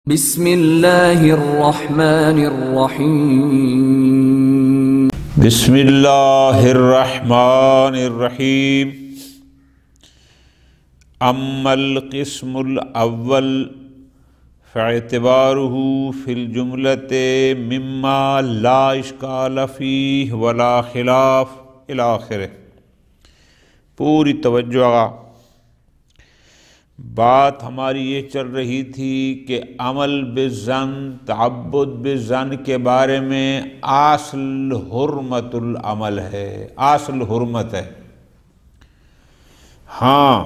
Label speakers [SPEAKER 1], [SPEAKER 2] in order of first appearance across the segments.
[SPEAKER 1] بسم اللہ الرحمن الرحیم
[SPEAKER 2] بسم اللہ الرحمن الرحیم اما القسم الاول فاعتبارہ فی الجملۃ مما لا اشکال فیہ ولا خلاف الی آخرہ۔ پوری توجہ، بات ہماری یہ چل رہی تھی کہ عمل بالظن، تعبد بالظن کے بارے میں اصل حرمت العمل ہے، اصل حرمت ہے۔ ہاں،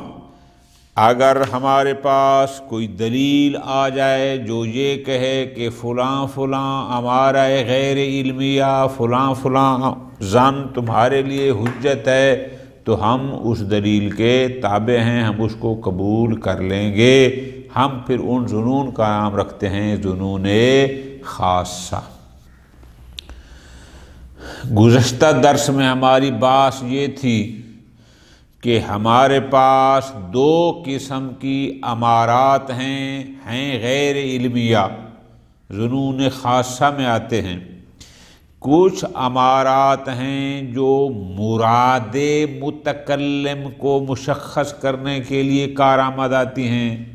[SPEAKER 2] اگر ہمارے پاس کوئی دلیل آ جائے جو یہ کہے کہ فلاں فلاں ہمارا غیر علمیہ، فلاں فلاں ظن تمہارے لیے حجت ہے، تو ہم اس دلیل کے تابع ہیں، ہم اس کو قبول کر لیں گے۔ ہم پھر ان ظنون کا نام رکھتے ہیں ظنون خاصہ۔ گزشتہ درس میں ہماری بات یہ تھی کہ ہمارے پاس دو قسم کی امارات ہیں غیر علمیہ، ظنون خاصہ میں آتے ہیں۔ کچھ امارات ہیں جو مراد متکلم کو مشخص کرنے کے لیے کارآمد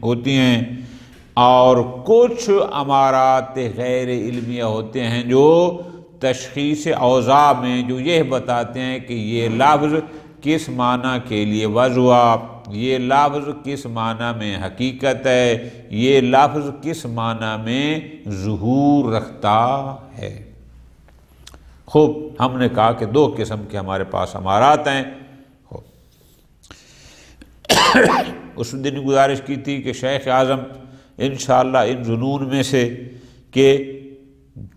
[SPEAKER 2] ہوتی ہیں، اور کچھ امارات غیر علمیہ ہوتے ہیں جو تشخیص اوضاع میں جو یہ بتاتے ہیں کہ یہ لفظ کس معنی کے لیے وضع ہوا، یہ لفظ کس معنی میں حقیقت ہے، یہ لفظ کس معنی میں ظہور رکھتا ہے۔ خوب، ہم نے کہا کہ دو قسم کے ہمارے پاس امارات ہیں۔ اس دن گزارش کی تھی کہ شیخ اعظم انشاءاللہ ان ظنون میں سے کہ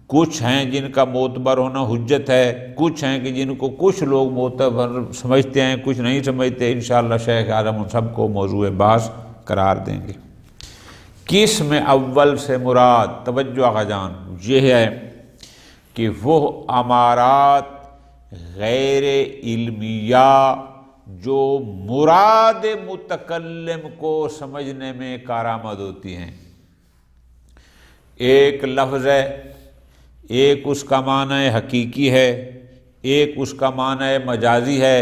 [SPEAKER 2] کچھ ہیں جن کا معتبر ہونا حجت ہے، کچھ ہیں کہ جن کو کچھ لوگ معتبر سمجھتے ہیں، کچھ نہیں سمجھتے، انشاءاللہ شیخ اعظم ان سب کو موضوع بحث قرار دیں گے۔ قسم اول سے مراد، توجہ آقا جان، یہ ہے کہ وہ امارات غیر علمیہ جو مراد متکلم کو سمجھنے میں کارآمد ہوتی ہیں۔ ایک لفظ ہے، ایک اس کا معنی حقیقی ہے، ایک اس کا معنی مجازی ہے۔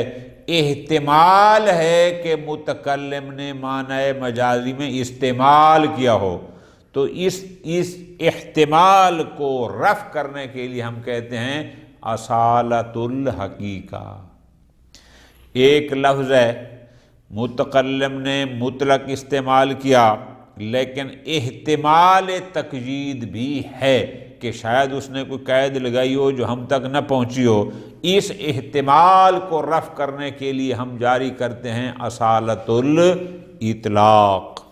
[SPEAKER 2] احتمال ہے کہ متکلم نے معنی مجازی میں استعمال کیا ہو، تو اس احتمال کو رفع کرنے کے لیے ہم کہتے ہیں اصالۃ الحقیقہ۔ ایک لفظ ہے، متکلم نے مطلق استعمال کیا، لیکن احتمال تقیید بھی ہے کہ شاید اس نے کوئی قید لگائی ہو جو ہم تک نہ پہنچی ہو۔ اس احتمال کو رفع کرنے کے لیے ہم جاری کرتے ہیں اصالۃ الاطلاق۔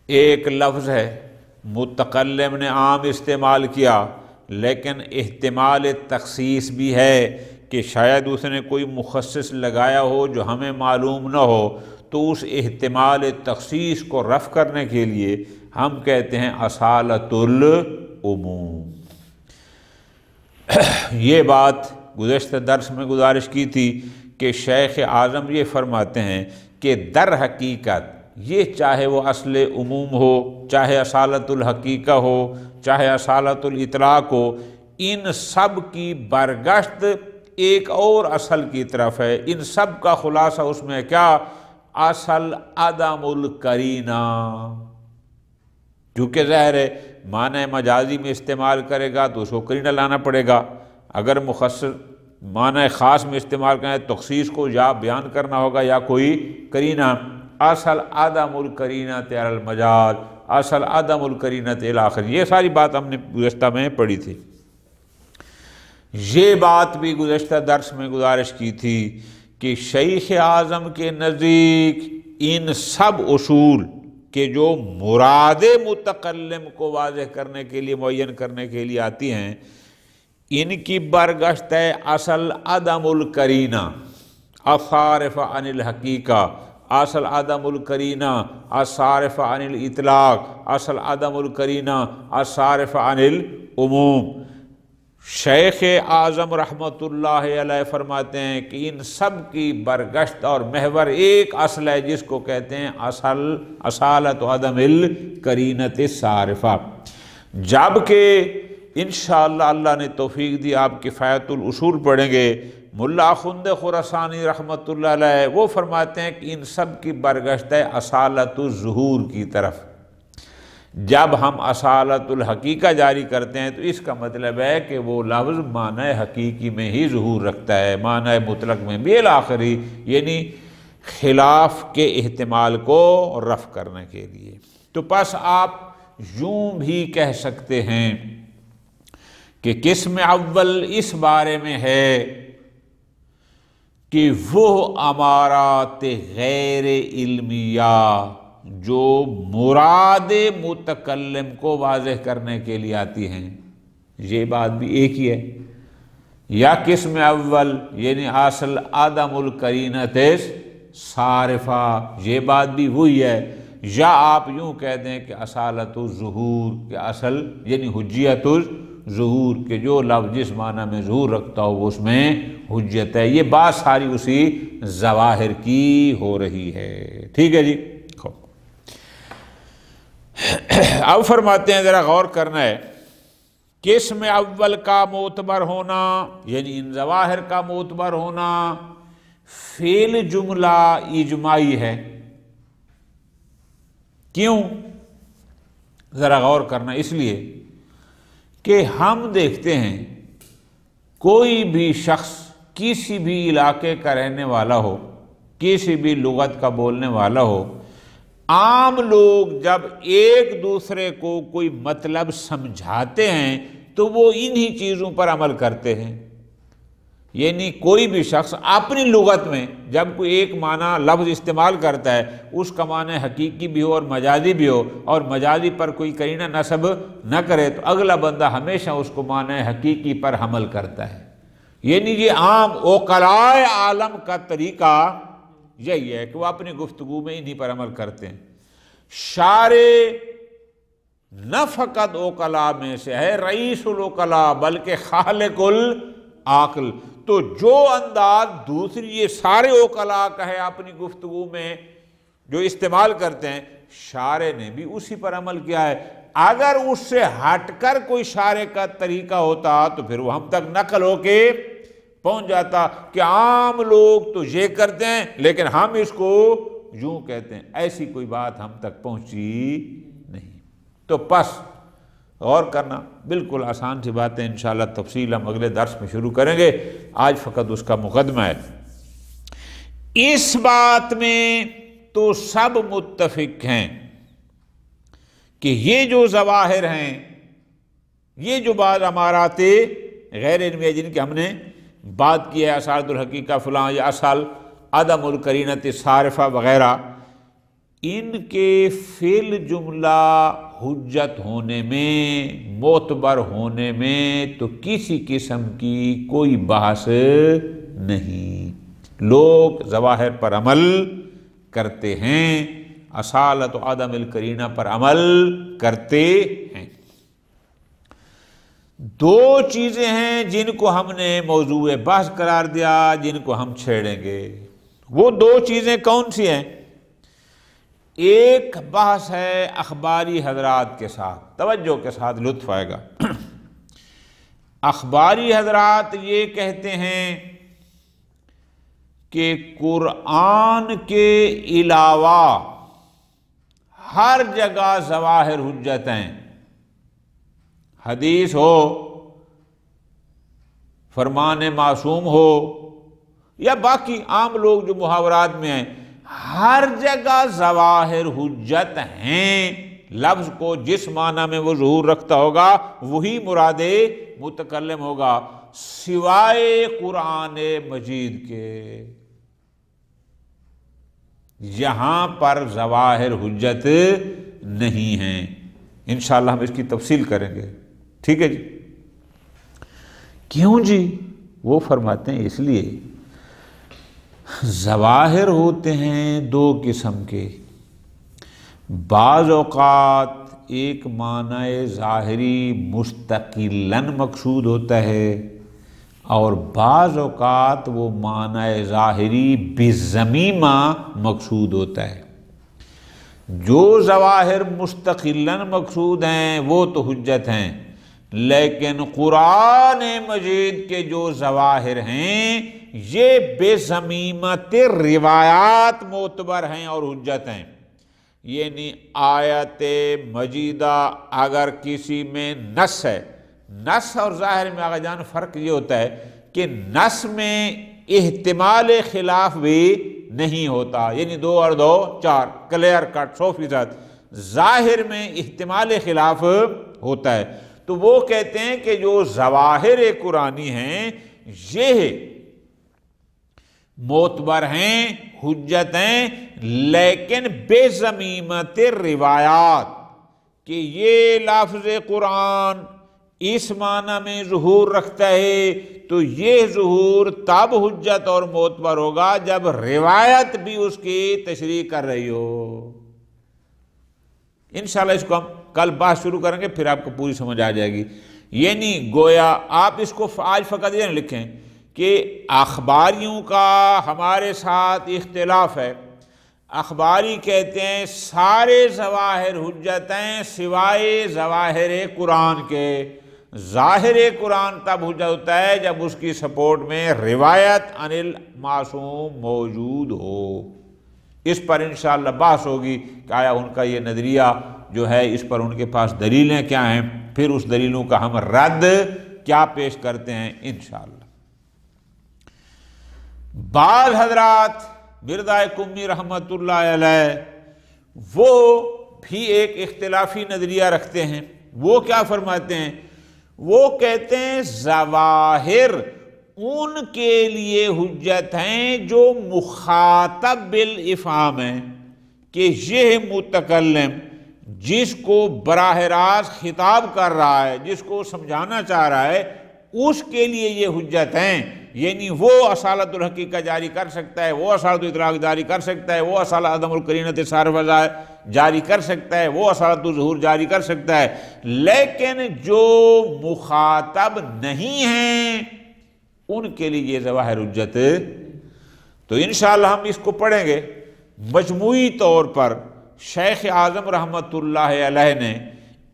[SPEAKER 2] ایک لفظ ہے، متکلم نے عام استعمال کیا، لیکن احتمال تخصیص بھی ہے کہ شاید اس نے کوئی مخصص لگایا ہو جو ہمیں معلوم نہ ہو، تو اس احتمال تخصیص کو رفع کرنے کے لیے ہم کہتے ہیں اصالۃ العموم۔ یہ بات گزشتہ درس میں گزارش کی تھی کہ شیخ اعظم یہ فرماتے ہیں کہ در حقیقت یہ چاہے وہ اصل عموم ہو، چاہے اصالۃ الحقیقہ ہو، چاہے اصالۃ الاطلاق ہو، ان سب کی برگشت ایک اور اصل کی طرف ہے۔ ان سب کا خلاصہ اس میں کیا؟ اصل عدم القرینہ۔ کیونکہ ظاہر ہے معنی مجازی میں استعمال کرے گا تو اس کو قرینہ لانا پڑے گا، اگر مخصص معنی خاص میں استعمال کریں تو تخصیص کو یا بیان کرنا ہوگا یا کوئی قرینہ۔ اصل عدم القرینہ علی المجاز، اصل عدم القرینہ الی آخر، یہ ساری بات ہم نے گزشتہ میں پڑھی تھی۔ یہ بات بھی گزشتہ درس میں گزارش کی تھی کہ شیخ اعظم کے نزدیک ان سب اصول کہ جو مراد متکلم کو واضح کرنے کے لیے، معین کرنے کے لیے آتی ہیں، ان کی برگشت ہے اصل عدم القرینہ الصارف عن الحقیقہ، اصل عدم القرینہ الصارف عن الاطلاق، اصل عدم القرینہ الصارف عن العموم۔ شیخ اعظم رحمۃ اللہ علیہ فرماتے ہیں کہ ان سب کی برگشت اور محور ایک اصل ہے جس کو کہتے ہیں اصالت عدم القرینۃ الصارفہ. جبکہ انشاءاللہ اللہ نے توفیق دی آپ کفایت الاصول پڑھیں گے، ملا خند خراسانی رحمۃ اللہ علیہ وہ فرماتے ہیں کہ ان سب کی برگشت ہے اصالت الظہور کی طرف. جب ہم اصالت الحقیقہ جاری کرتے ہیں تو اس کا مطلب ہے کہ وہ لفظ معنی حقیقی میں ہی ظہور رکھتا ہے، معنی مطلق میں بھی الآخری، یعنی خلاف کے احتمال کو رفع کرنے کے لیے. تو پس آپ یوں بھی کہہ سکتے ہیں کہ قسم اول اس بارے میں ہے کہ وہ امارات غیر علمیہ جو مراد متکلم کو واضح کرنے کے لیے آتی ہیں، یہ بات بھی ایک ہی ہے. یا قسم اول یعنی اصل عدم القرینۃ صارفہ، یہ بات بھی وہی ہے. یا آپ یوں کہہ دیں کہ اصالت الظہور کہ اصل یعنی حجیت الظہور کہ جو لفظ جس معنی میں ظہور رکھتا ہو وہ اس میں حجت ہے. یہ بات ساری اسی ظواہر کی ہو رہی ہے. ٹھیک ہے جی. اب فرماتے ہیں ذرا غور کرنا ہے، قسم اول کا معتبر ہونا یعنی ان ظواہر کا معتبر ہونا فعل جملہ اجماعی ہے. کیوں؟ ذرا غور کرنا، اس لیے کہ ہم دیکھتے ہیں کوئی بھی شخص کسی بھی علاقے کا رہنے والا ہو، کسی بھی لغت کا بولنے والا ہو، عام لوگ جب ایک دوسرے کو کوئی مطلب سمجھاتے ہیں تو وہ انہی چیزوں پر عمل کرتے ہیں. یعنی کوئی بھی شخص اپنی لغت میں جب کوئی ایک معنی لفظ استعمال کرتا ہے اس کا معنی حقیقی بھی ہو اور مجازی بھی ہو، اور مجازی پر کوئی قرینہ نصب نہ کرے تو اگلا بندہ ہمیشہ اس کو معنی حقیقی پر حمل کرتا ہے. یعنی یہ عام عقلاء عالم کا طریقہ یہی ہے کہ وہ اپنی گفتگو میں انہی پر عمل کرتے ہیں. شارع نہ فقط عقلاء میں سے ہے رئیس العقلاء بلکہ خالق العقل. تو جو انداز دوسری یہ سارے عقلاء کا ہے اپنی گفتگو میں جو استعمال کرتے ہیں، شارع نے بھی اسی پر عمل کیا ہے. اگر اس سے ہٹ کر کوئی شارع کا طریقہ ہوتا تو پھر وہ ہم تک نقل ہو کے پہنچ جاتا کہ عام لوگ تو یہ کرتے ہیں لیکن ہم اس کو یوں کہتے ہیں. ایسی کوئی بات ہم تک پہنچی نہیں. تو پس غور کرنا بالکل آسان سی بات ہے، انشاءاللہ تفصیل ہم اگلے درس میں شروع کریں گے. آج فقط اس کا مقدمہ ہے. اس بات میں تو سب متفق ہیں کہ یہ جو ظواہر ہیں، یہ جو بعض امارات غیر علمیہ جن کی ہم نے بات کی ہے، اصالت الحقیقہ فلاں یا اصل عدم القرینۃ صارفہ وغیرہ، ان کے فعل جملہ حجت ہونے میں، معتبر ہونے میں تو کسی قسم کی کوئی بحث نہیں. لوگ ظواہر پر عمل کرتے ہیں، اصالت و عدم القرینہ پر عمل کرتے ہیں. دو چیزیں ہیں جن کو ہم نے موضوع بحث قرار دیا، جن کو ہم چھیڑیں گے. وہ دو چیزیں کون سی ہیں؟ ایک بحث ہے اخباری حضرات کے ساتھ، توجہ کے ساتھ لطف آئے گا. اخباری حضرات یہ کہتے ہیں کہ قرآن کے علاوہ ہر جگہ ظواہر حجت ہیں. حدیث ہو، فرمان معصوم ہو، یا باقی عام لوگ جو محاورات میں ہیں، ہر جگہ ظواہر حجت ہیں. لفظ کو جس معنی میں وہ ظہور رکھتا ہوگا وہی مراد متکلم ہوگا، سوائے قرآن مجید کے. یہاں پر ظواہر حجت نہیں ہیں. انشاءاللہ ہم اس کی تفصیل کریں گے. ٹھیک ہے جی. کیوں جی؟ وہ فرماتے ہیں اس لیے ظواہر ہوتے ہیں دو قسم کے. بعض اوقات ایک معنی ظاہری مستقلاً مقصود ہوتا ہے اور بعض اوقات وہ معنی ظاہری بالضمیمہ مقصود ہوتا ہے۔ جو ظواہر مستقلاً مقصود ہیں وہ تو حجت ہیں، لیکن قرآن مجید کے جو ظواہر ہیں یہ بضمیمت روایات معتبر ہیں اور حجت ہیں۔ یعنی آیت مجیدہ اگر کسی میں نص ہے، نص اور ظاہر میں آقا جان فرق یہ ہوتا ہے کہ نص میں احتمال خلاف بھی نہیں ہوتا، یعنی 2 اور 2 4 کلیئر کٹ 100%۔ ظاہر میں احتمال خلاف ہوتا ہے، تو وہ کہتے ہیں کہ جو ظواہر قرآنی ہیں یہ معتبر ہیں، حجت ہیں، لیکن بے ضمیمت روایات، کہ یہ لفظ قرآن اس معنی میں ظہور رکھتا ہے تو یہ ظہور تب حجت اور معتبر ہوگا جب روایت بھی اس کی تشریح کر رہی ہو۔ انشاءاللہ اس کو ہم کل بات شروع کریں گے، پھر آپ کو پوری سمجھ آ جائے گی۔ یعنی گویا آپ اس کو آج فقط یہ لکھیں کہ اخباریوں کا ہمارے ساتھ اختلاف ہے۔ اخباری کہتے ہیں سارے ظواہر حجت ہیں سوائے ظواہر قرآن کے۔ ظاہر قرآن تب حجت ہوتا ہے جب اس کی سپورٹ میں روایت عن المعصوم موجود ہو۔ اس پر انشاءاللہ بحث ہوگی کہ آیا ان کا یہ نظریہ جو ہے اس پر ان کے پاس دلیلیں کیا ہیں، پھر اس دلیلوں کا ہم رد کیا پیش کرتے ہیں انشاءاللہ۔ بعض حضرات مرزا قمی رحمۃ اللہ علیہ وہ بھی ایک اختلافی نظریہ رکھتے ہیں۔ وہ کیا فرماتے ہیں؟ وہ کہتے ہیں ظواہر ان کے لیے حجت ہیں جو مخاطب بالافہام ہیں، کہ یہ متکلم جس کو براہ راست خطاب کر رہا ہے، جس کو سمجھانا چاہ رہا ہے، اس کے لیے یہ حجت ہیں۔ یعنی وہ اصالت الحقیقہ جاری کر سکتا ہے، وہ اصالت الاطلاق جاری کر سکتا ہے، وہ اصالت عدم القرینۃ صارفہ جاری کر سکتا ہے، وہ اصالت الظہور جاری کر سکتا ہے، لیکن جو مخاطب نہیں ہیں ان کے لیے یہ ظواہر حجت۔ تو انشاءاللہ ہم اس کو پڑھیں گے۔ مجموعی طور پر شیخ اعظم رحمۃ اللہ علیہ نے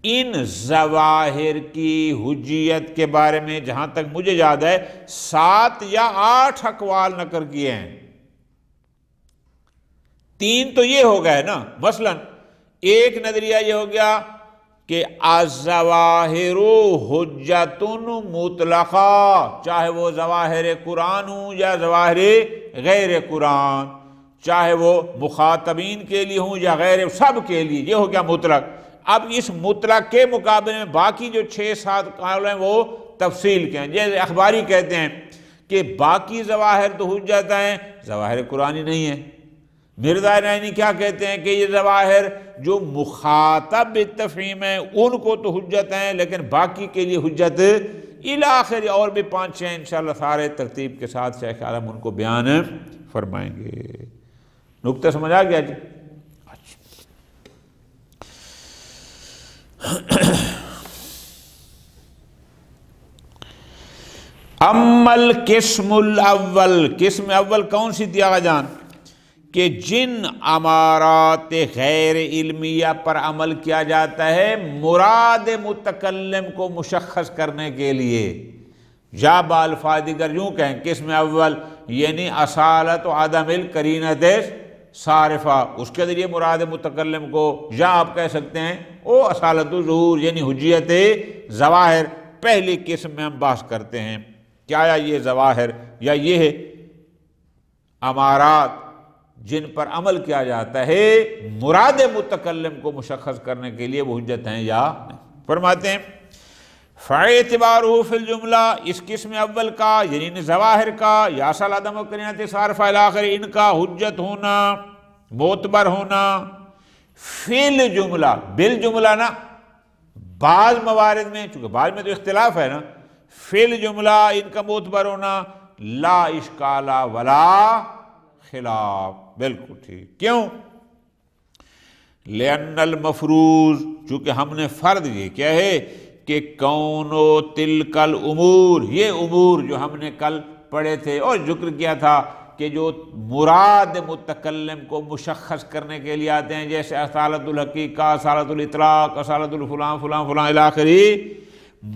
[SPEAKER 2] ان ظواہر کی حجیت کے بارے میں جہاں تک مجھے یاد ہے 7 یا 8 اقوال نقل کیے ہیں۔ 3 تو یہ ہو گئے نا، مثلا ایک نظریہ یہ ہو گیا کہ الظواہر حجت مطلقہ، چاہے وہ ظواہر قرآن ہوں یا ظواہر غیر قرآن، چاہے وہ مخاطبین کے لیے ہوں یا غیر، سب کے لیے یہ ہو گیا مطلق۔ اب اس مطلق کے مقابلے میں باقی جو 6-7 قول ہیں وہ تفصیل کے ہیں۔ جیسے اخباری کہتے ہیں کہ باقی ظواہر تو حجت ہیں، ظواہر قرآنی نہیں ہیں۔ مرزا نعینی کیا کہتے ہیں کہ یہ ظواہر جو مخاطب بالتفہیم ہیں ان کو تو حجت ہیں، لیکن باقی کے لیے حجت الی آخر، اور بھی 5-6 انشاءاللہ سارے ترتیب کے ساتھ شیخ عالم ان کو بیان فرمائیں گے۔ نکتہ سمجھ آ گیا جی؟ اما القسم الاول، قسم اول کون سی تھی آقا جان؟ کہ جن امارات غیر علمیہ پر عمل کیا جاتا ہے مراد متکلم کو مشخص کرنے کے لیے، یا بالفاظ دیگر یوں کہیں قسم اول یعنی اصالت و عدم القرینۃ صارفہ، اس کے ذریعے مراد متکلم کو، یا آپ کہہ سکتے ہیں او اصالت الظہور یعنی حجیت ظواہر۔ پہلی قسم میں ہم بحث کرتے ہیں کہ آیا یہ ظواہر یا یہ امارات جن پر عمل کیا جاتا ہے مراد متکلم کو مشخص کرنے کے لیے وہ حجت ہیں یا نہیں۔ فرماتے ہیں فاعتبارہ فی الجملہ، اس قسم اول کا یعنی ظواہر کا یا اصل عدم القرینۃ صارفہ الی آخر، ان کا حجت ہونا معتبر ہونا فی الجملہ، بالجملہ نا، بعض موارد میں، چونکہ بعض میں تو اختلاف ہے نا، فی الجملہ ان کا معتبر ہونا لا اشکال ولا خلاف، بالکل ٹھیک۔ کیوں؟ لأن المفروض، چونکہ ہم نے فرض یہ کیا ہے کہ کون و تلک الامور، یہ امور جو ہم نے کل پڑھے تھے اور ذکر کیا تھا کہ جو مراد متکلم کو مشخص کرنے کے لیے آتے ہیں، جیسے اصالت الحقیقہ، اصالت الاطلاق، اصالت الفلان فلان فلان الی آخری،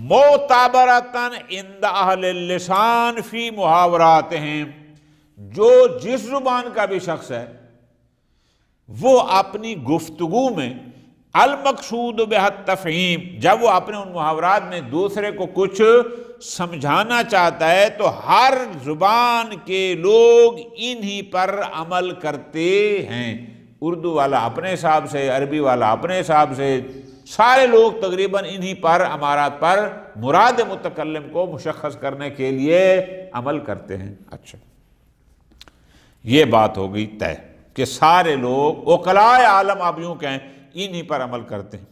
[SPEAKER 2] معتبرتاً عند اہل اللسان فی محاوراتہم، جو جس زبان کا بھی شخص ہے وہ اپنی گفتگو میں المقصود بہ التفہیم، جب وہ اپنے ان محاورات میں دوسرے کو کچھ سمجھانا چاہتا ہے تو ہر زبان کے لوگ انہی پر عمل کرتے ہیں، اردو والا اپنے حساب سے، عربی والا اپنے حساب سے، سارے لوگ تقریباً انہی پر امارات پر مراد متکلم کو مشخص کرنے کے لیے عمل کرتے ہیں۔ اچھا، یہ بات ہو گئی طے کہ سارے لوگ عقلاء عالم آپ یوں کہیں انہی پر عمل کرتے ہیں۔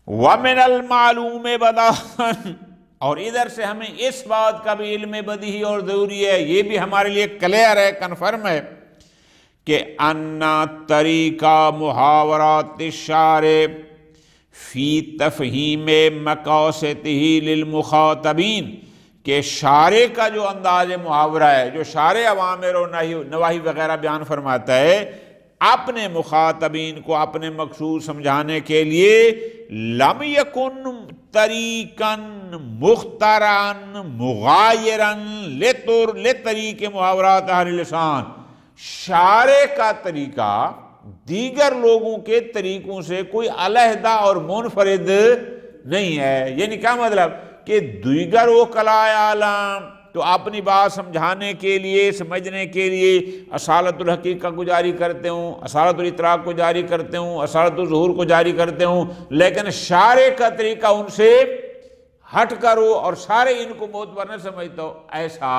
[SPEAKER 2] وَمِنَ الْمَعْلُومِ بَدَاهًا، اور ادھر سے ہمیں اس بات کا بھی علم بدیہی اور ضروری ہے، یہ بھی ہمارے لیے کلیئر ہے، کنفرم ہے کہ ان طریقہ محاورات الشارع فی تفہیم مقاصدہ للمخاطبین، کہ شارع کا جو انداز محاورہ ہے، جو شارع اوامر و نواہی وغیرہ بیان فرماتا ہے، اپنے مخاطبین کو اپنے مقصود سمجھانے کے لیے لم یکن طریقاً مخترعاً مغایراً لطریق محاورات اہل لسان، شارع کا طریقہ دیگر لوگوں کے طریقوں سے کوئی علیحدہ اور منفرد نہیں ہے۔ یعنی کیا مطلب کہ دیگر عقلاء عالم تو اپنی بات سمجھانے کے لیے، سمجھنے کے لیے اصالت الحقیقہ کو جاری کرتے ہوں، اصالت الاطلاق کو جاری کرتے ہوں، اصالت الظہور کو جاری کرتے ہوں، لیکن شارع کا طریقہ ان سے ہٹ کر ہو اور سارے ان کو معتبر نہ سمجھتا ہو، ایسا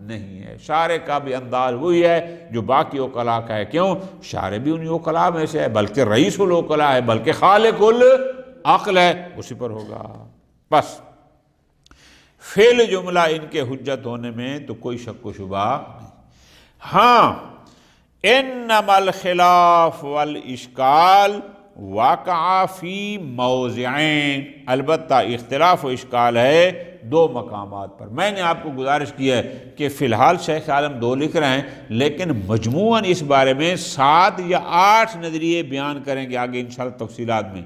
[SPEAKER 2] نہیں ہے۔ شارع کا بھی انداز وہی ہے جو باقی عقلاء کا ہے۔ کیوں؟ شارع بھی انہی عقلاء میں سے ہے، بلکہ رئیس العقلاء ہے، بلکہ خالق العقل ہے، اسی پر ہوگا۔ بس فعل جملہ ان کے حجت ہونے میں تو کوئی شک و شبہ نہیں۔ ہاں، انما الخلاف والاشکال واقع فی موضعین، البتہ اختلاف و اشکال ہے دو مقامات پر۔ میں نے آپ کو گزارش کی ہے کہ فی الحال شیخ عالم 2 لکھ رہے ہیں، لیکن مجموعاً اس بارے میں 7 یا 8 نظریے بیان کریں گے آگے انشاءاللہ تفصیلات میں۔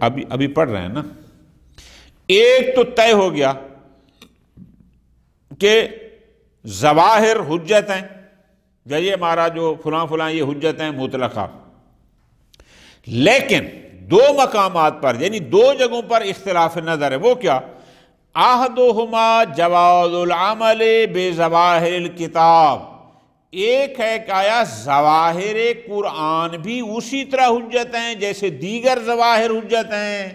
[SPEAKER 2] ابھی پڑھ رہے ہیں نا۔ ایک تو طے ہو گیا کہ ظواہر حجت ہیں، یہ ہمارا جو فلاں فلاں یہ حجت ہیں مطلقہ، لیکن 2 مقامات پر یعنی 2 جگہوں پر اختلاف نظر ہے۔ وہ کیا؟ احدہما جواز العمل بظواہر الکتاب، ایک ہے کہ آیا ظواہر قرآن بھی اسی طرح حجت ہیں جیسے دیگر ظواہر حجت ہیں۔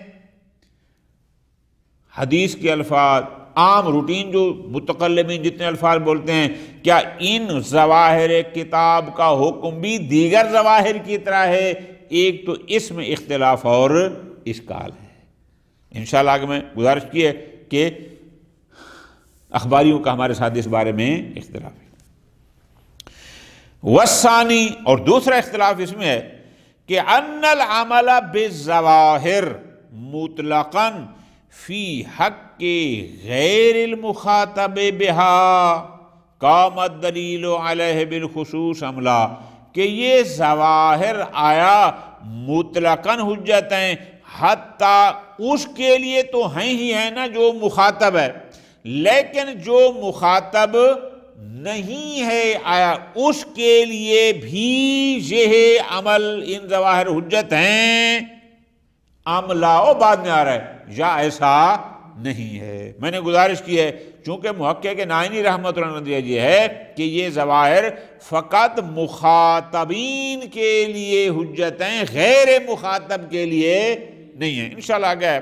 [SPEAKER 2] حدیث کے الفاظ، عام روٹین جو متکلمین جتنے الفاظ بولتے ہیں، کیا ان ظواہر کتاب کا حکم بھی دیگر ظواہر کی طرح ہے؟ ایک تو اس میں اختلاف اور اشکال ہے۔ انشاءاللہ آگے میں گزارش کی ہے کہ اخباریوں کا ہمارے ساتھ اس بارے میں اختلاف ہے۔ والثانی، اور دوسرا اختلاف اس میں ہے کہ ان العمل بالظواہر مطلقاً فی حق غیر المخاطب بہا قام الدلیل علیہ بالخصوص عملہ، کہ یہ ظواہر آیا مطلقاً حجت ہیں، حتیٰ اس کے لیے تو ہیں ہی ہیں نا جو مخاطب ہے، لیکن جو مخاطب نہیں ہے آیا اس کے لیے بھی یہ عمل ان ظواہر حجت ہیں، عملہ و بعد میں آ رہا ہے یا ایسا نہیں ہے۔ میں نے گزارش کی ہے چونکہ محقق نائینی رحمۃ اللہ علیہ یہ ہے کہ یہ ظواہر فقط مخاطبین کے لیے حجت ہیں، غیر مخاطب کے لیے نہیں ہیں۔ انشاءاللہ آگے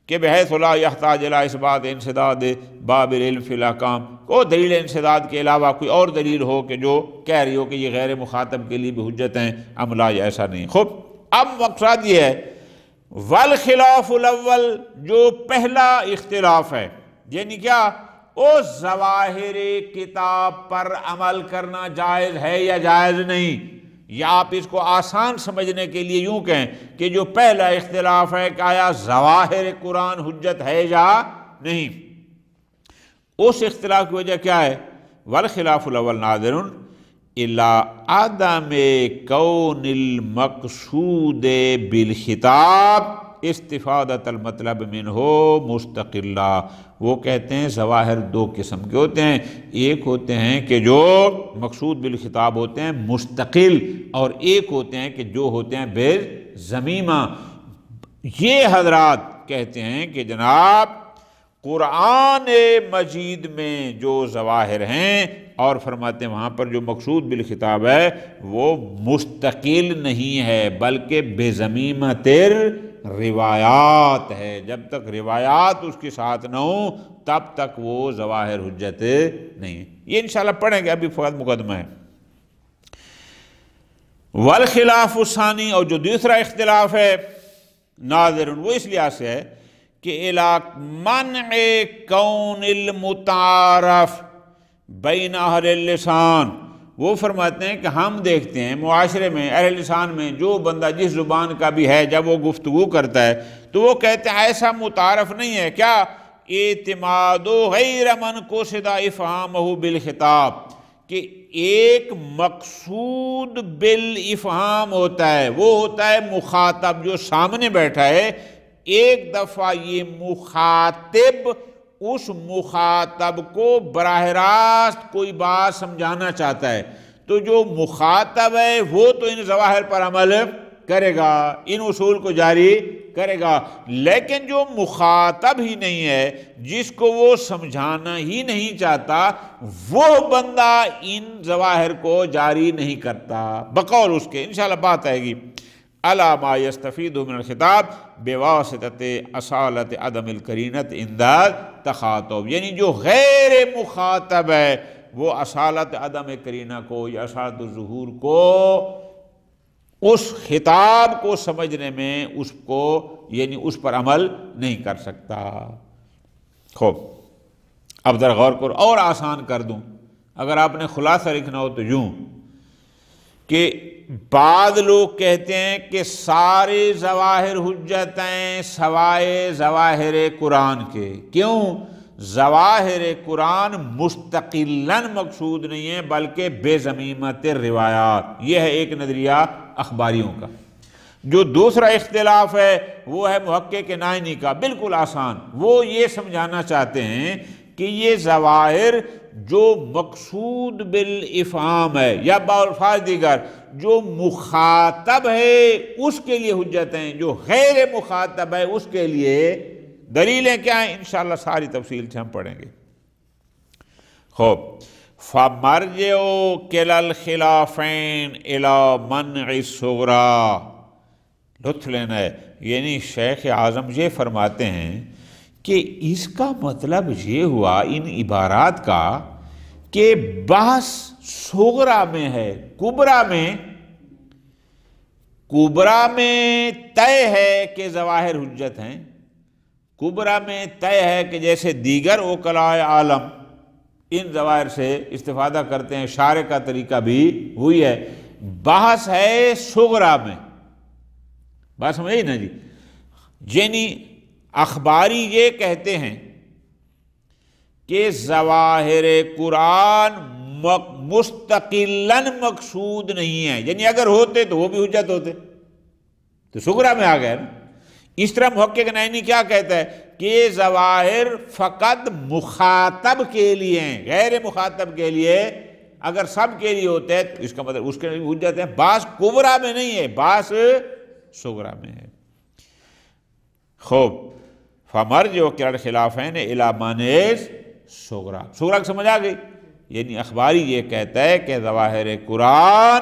[SPEAKER 2] کہ بحیث لا یحتاج الی اثبات انسداد باب العلم فی الاحکام، کو دلیل انسداد کے علاوہ کوئی اور دلیل ہو کہ جو کہہ رہی ہو کہ یہ غیر مخاطب کے لیے بھی حجت ہیں، عملہ یا ایسا نہیں۔ خوب، اب مقصد یہ ہے والخلاف الاول، جو پہلا اختلاف ہے، یعنی کیا اس ظواہر کتاب پر عمل کرنا جائز ہے یا جائز نہیں؟ یا آپ اس کو آسان سمجھنے کے لیے یوں کہیں کہ جو پہلا اختلاف ہے کہ آیا ظواہر قرآن حجت ہے یا نہیں، اس اختلاف کی وجہ کیا ہے؟ والخلاف الاول ناظر الی عدم کون المقصود بالخطاب استفادۃ المطلب منہ مستقلا۔ وہ کہتے ہیں ظواہر دو قسم کے ہوتے ہیں، ایک ہوتے ہیں کہ جو مقصود بالخطاب ہوتے ہیں مستقل، اور ایک ہوتے ہیں کہ جو ہوتے ہیں بے ضمیمہ۔ یہ حضرات کہتے ہیں کہ جناب قرآن مجید میں جو ظواہر ہیں، اور فرماتے ہیں وہاں پر جو مقصود بالخطاب ہے وہ مستقل نہیں ہے بلکہ بے ضمیمۃ روایات ہے۔ جب تک روایات اس کے ساتھ نہ ہوں تب تک وہ ظواہر حجت نہیں ہے۔ یہ انشاءاللہ پڑھیں گے، ابھی فقط مقدمہ ہے۔ والخلاف الثانی، اور جو دوسرا اختلاف ہے ناظر، وہ اس لحاظ سے ہے کہ الی منع کون المتعارف بین اہل اللسان۔ وہ فرماتے ہیں کہ ہم دیکھتے ہیں معاشرے میں اہل لسان میں جو بندہ جس زبان کا بھی ہے، جب وہ گفتگو کرتا ہے تو وہ کہتے ہیں ایسا متعارف نہیں ہے کیا اعتماد غیر من قصد افہامہ بالخطاب، کہ ایک مقصود بالافہام ہوتا ہے، وہ ہوتا ہے مخاطب جو سامنے بیٹھا ہے۔ ایک دفعہ یہ مخاطب اس مخاطب کو براہ راست کوئی بات سمجھانا چاہتا ہے، تو جو مخاطب ہے وہ تو ان ظواہر پر عمل کرے گا، ان اصول کو جاری کرے گا، لیکن جو مخاطب ہی نہیں ہے، جس کو وہ سمجھانا ہی نہیں چاہتا، وہ بندہ ان ظواہر کو جاری نہیں کرتا بقول اس کے۔ انشاءاللہ بات آئے گی علی ما یستفید من الخطاب بواسطۃ اصالۃ عدم القرینۃ عند تخاطب، یعنی جو غیر مخاطب ہے وہ اصالت عدم قرینہ کو یا اصالت الظہور کو اس خطاب کو سمجھنے میں اس کو یعنی اس پر عمل نہیں کر سکتا۔ خوب، اب ذرا غور کرو اور آسان کر دوں، اگر آپ نے خلاصہ لکھنا ہو تو یوں کہ بعض لوگ کہتے ہیں کہ سارے ظواہر حجت ہیں سوائے ظواہر قرآن کے۔ کیوں؟ ظواہر قرآن مستقلاً مقصود نہیں ہے بلکہ بے ضمیمت روایات۔ یہ ہے ایک نظریہ اخباریوں کا۔ جو دوسرا اختلاف ہے وہ ہے محقق نائینی کا، بالکل آسان۔ وہ یہ سمجھانا چاہتے ہیں کہ یہ ظواہر جو مقصود بالافہام ہے یا بالفاظ دیگر جو مخاطب ہے اس کے لیے حجت ہیں، جو غیر مخاطب ہے اس کے لیے دلیلیں کیا ہیں، انشاءاللہ ساری تفصیل سے ہم پڑھیں گے۔ خوب، فَمَرْجِعُ كِلَا الْخِلَافَيْنِ إِلَى مَنْعِ الصُّغْرَى۔ لطف لینا ہے، یعنی شیخ اعظم یہ فرماتے ہیں کہ اس کا مطلب یہ ہوا ان عبارات کا کہ بحث صغرا میں ہے، کبرا میں طے ہے کہ ظواہر حجت ہیں، کبرا میں طے ہے کہ جیسے دیگر اوقلاء عالم ان ظواہر سے استفادہ کرتے ہیں، شارع کا طریقہ بھی ہوئی ہے۔ بحث ہے صغرا میں، بات سمجھے نا جی؟ یعنی اخباری یہ کہتے ہیں کہ ظواہر قرآن مستقلاً مقصود نہیں ہے، یعنی اگر ہوتے تو وہ بھی حجت ہوتے، تو صغرا میں آ گئے نا۔ اس طرح محقق نائینی کیا کہتا ہے کہ یہ ظواہر فقط مخاطب کے لیے ہیں، غیر مخاطب کے لیے اگر سب کے لیے ہوتے ہیں تو اس کا مطلب اس کے لیے حجت ہے، بعض کبرا میں نہیں ہے، بعض صغرا میں ہے۔ خوب، فَمَرْجِعُ كِلَا الْخِلَافَيْنِ إِلَى مَنْعِ الصُّغْرَى۔ صغرا کو سمجھ آ گئی؟ یعنی اخباری یہ کہتا ہے کہ ظواہر قرآن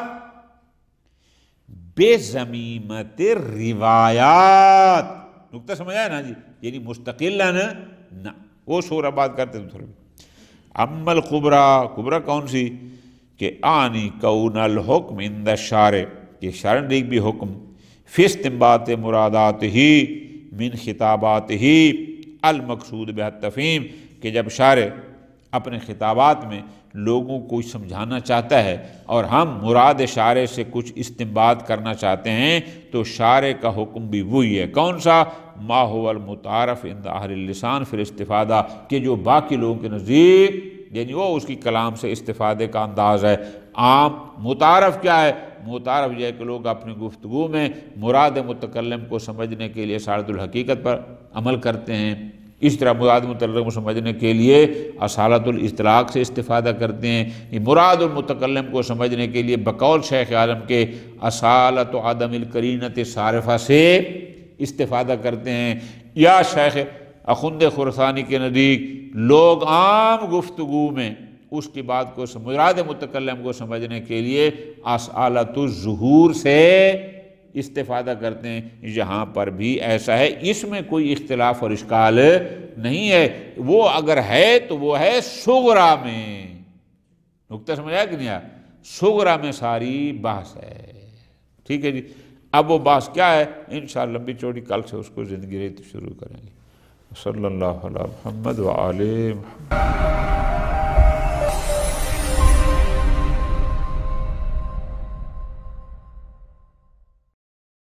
[SPEAKER 2] بے ضمیمت روایات، نکتہ سمجھ آیا نا جی؟ یعنی مستقلاً نہ، وہ صغرا بات کرتے تھے تھوڑی۔ اما الکبریٰ، کبریٰ کون سی؟ کہ آنی کون الحکم عند الشارع، کہ شرعی بھی حکم فی استنباط مرادات ہی من خطابات ہی المقصود بہ التفہیم، کہ جب شارع اپنے خطابات میں لوگوں کو سمجھانا چاہتا ہے اور ہم مراد شارع سے کچھ استنباط کرنا چاہتے ہیں تو شارع کا حکم بھی وہی ہے، کون سا؟ ما هو المتعارف عند اہل اللسان فی الاستفادہ، کہ جو باقی لوگوں کے نزدیک یعنی وہ اس کی کلام سے استفادے کا انداز ہے۔ عام متعارف کیا ہے؟ متعارف یہ ہے کہ لوگ اپنی گفتگو میں مراد متکلم کو سمجھنے کے لیے صارت الحقیقت پر عمل کرتے ہیں، اس طرح مراد متکلم کو سمجھنے کے لیے اصالت الاطلاق سے استفادہ کرتے ہیں، مراد المتکلم کو سمجھنے کے لیے بقول شیخ عالم کے اصالت و عدم القرینۃ صارفہ سے استفادہ کرتے ہیں، یا شیخ اخند خراسانی کے نزدیک لوگ عام گفتگو میں اس کی بات کو مراد متکلم کو سمجھنے کے لیے اصالت الظہور سے استفادہ کرتے ہیں۔ یہاں پر بھی ایسا ہے، اس میں کوئی اختلاف اور اشکال نہیں ہے، وہ اگر ہے تو وہ ہے صغرا میں، نکتہ سمجھ آیا کہ نہیں آیا؟ صغرا میں ساری بحث ہے، ٹھیک ہے جی۔ اب وہ بحث کیا ہے انشاءاللہ لمبی چوڑی کل سے اس کو زندگی رہتی شروع کریں گے۔ صلی اللہ علیہ محمد وآلہ محمد۔